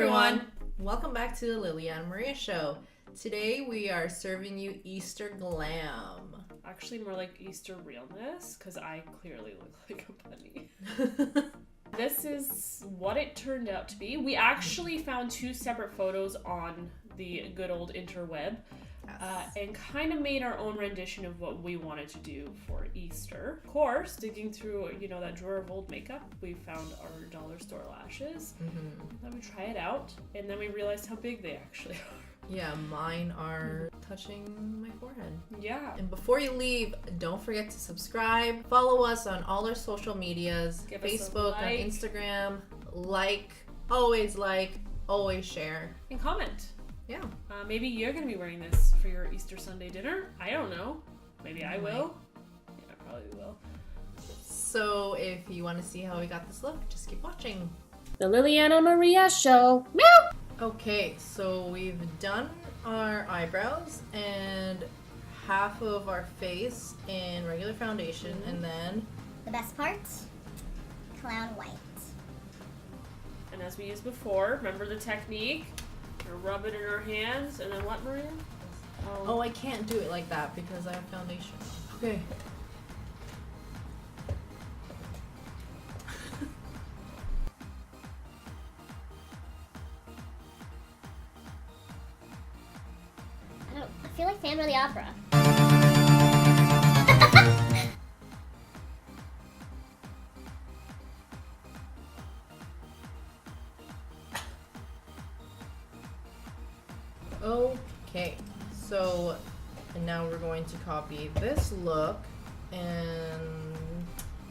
everyone! Welcome back to the Liliana and Maria Show. Today we are serving you Easter glam. Actually, more like Easter realness, because I clearly look like a bunny. This is what it turned out to be. We actually found two separate photos on the good old interweb. And kind of made our own rendition of what we wanted to do for Easter. Of course, digging through, that drawer of old makeup, we found our dollar store lashes. Then we try it out, and then we realized how big they actually are. Yeah, mine are touching my forehead. Yeah. And before you leave, don't forget to subscribe. Follow us on all our social medias. Give us a Facebook, on like. Instagram. Like, always share. And comment. Yeah. Maybe you're going to be wearing this for your Easter Sunday dinner. I don't know. Maybe I will. Yeah, I probably will. So if you want to see how we got this look, just keep watching. The Liliana and Maria Show. Meow! Okay, so we've done our eyebrows and half of our face in regular foundation, and then the best part, clown white. And as we used before, remember the technique? Rub it in our hands, and then what, Maria? Oh, I can't do it like that because I have foundation. Okay. I feel like Phantom of the Opera. Okay, so and now we're going to copy this look, and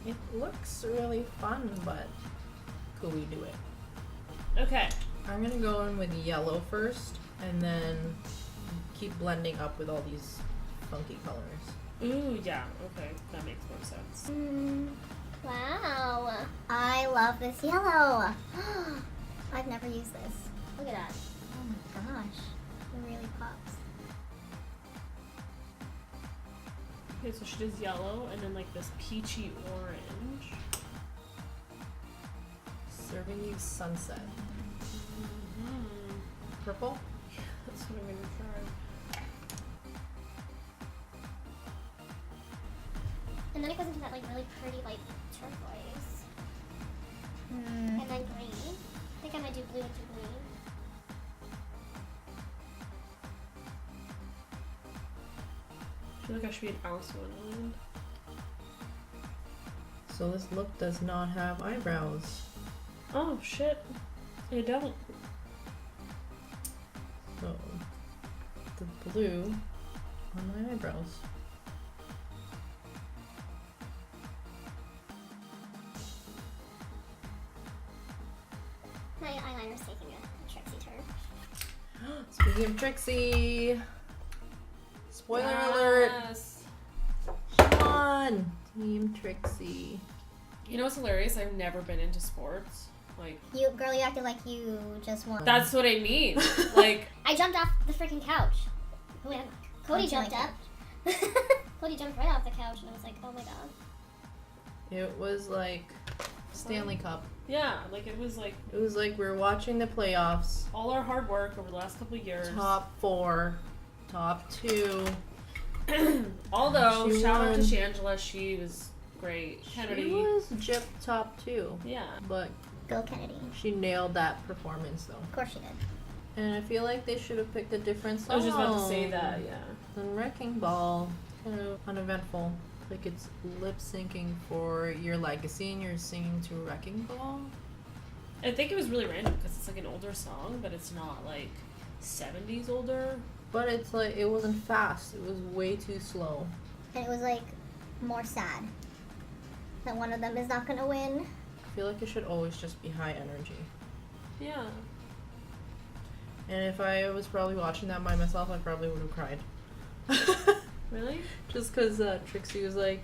it looks really fun, but could we do it? Okay. I'm gonna go in with yellow first, and then keep blending up with all these funky colors. Ooh, yeah. Okay, that makes more sense. Wow. I love this yellow. I've never used this. Look at that. Oh my gosh. It really pops. Okay, so she does yellow and then like this peachy orange. Serving you sunset. Purple? Yeah, that's what I'm gonna try. And then it goes into that like really pretty like turquoise. And then green. I think I might do blue into green. I feel like I should be an ounce one. So this look does not have eyebrows. Oh shit. I don't. So the blue on my eyebrows. My eyeliner's taking a Trixie turn. Speaking of Trixie, spoiler alert! Come on, Team Trixie. You know what's hilarious? I've never been into sports. Like, You acted like you just won. that's what I mean. Like, I jumped off the freaking couch. Cody jumped up. Cody jumped right off the couch, and I was like, oh my god. It was like Stanley Cup. yeah, like it was like We were watching the playoffs. all our hard work over the last couple of years. Top 4, top 2. Although, She shout out to won. Shangela, she was great. Kennedy. She was Jip top 2. Yeah. But Go Kennedy. she nailed that performance though. Of course she did. And I feel like they should have picked a different song. I was just about to say that, yeah. Than Wrecking Ball. Kind of uneventful. Like it's lip syncing for your legacy and you're singing to Wrecking Ball. I think it was really random because it's like an older song, but it's not like 70s older. But it's like, it wasn't fast. It was way too slow. And it was like more sad that one of them is not gonna win. I feel like it should always just be high energy. Yeah. And if I was probably watching that by myself, I probably would have cried. Really? Just because Trixie was like,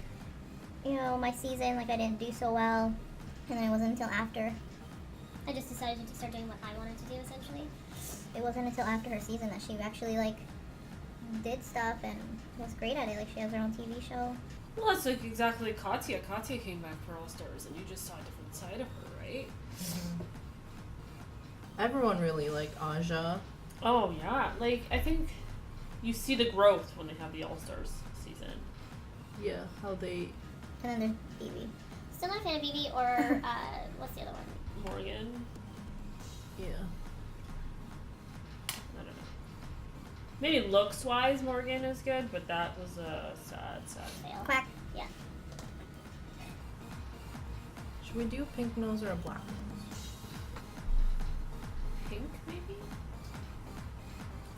My season, like I didn't do so well. And then it wasn't until after. I just decided to start doing what I wanted to do, essentially. It wasn't until after her season that she actually, like, did stuff and was great at it. Like, she has her own TV show. Well, that's like exactly Katya. Katya came back for All Stars, and you just saw a different side of her, right? Mm-hmm. everyone really liked Aja. Oh yeah, like I think you see the growth when they have the All Stars season. Yeah, how they. And then there's BB. Still not a fan of BB or what's the other one? Morgan. Yeah. I don't know. Maybe looks wise, Morgan is good, but that was a sad. Fail. Quack. Yeah. Should we do a pink nose or a black nose? Pink, maybe?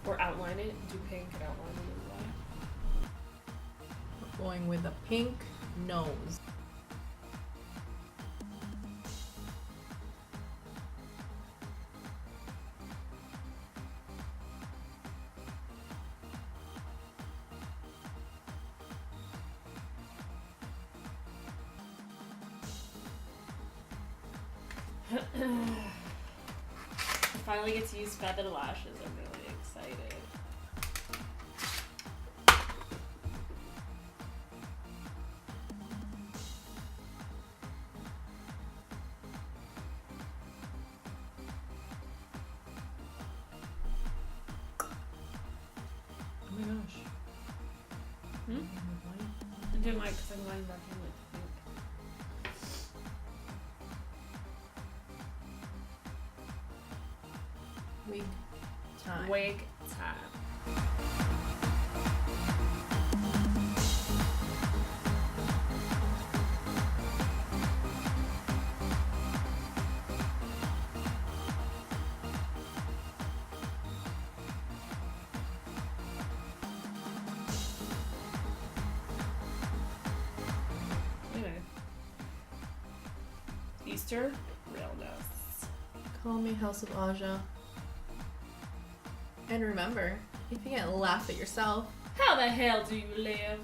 Or outline it. Do pink and outline it in black. We're going with a pink nose. I finally get to use feathered lashes. I'm really excited. Oh my gosh. I'm doing white because I'm going back in with pink. Wig time. Wig time. Anyway. Easter realness. Call me House of Aja. And remember, if you can't laugh at yourself, How the hell do you live?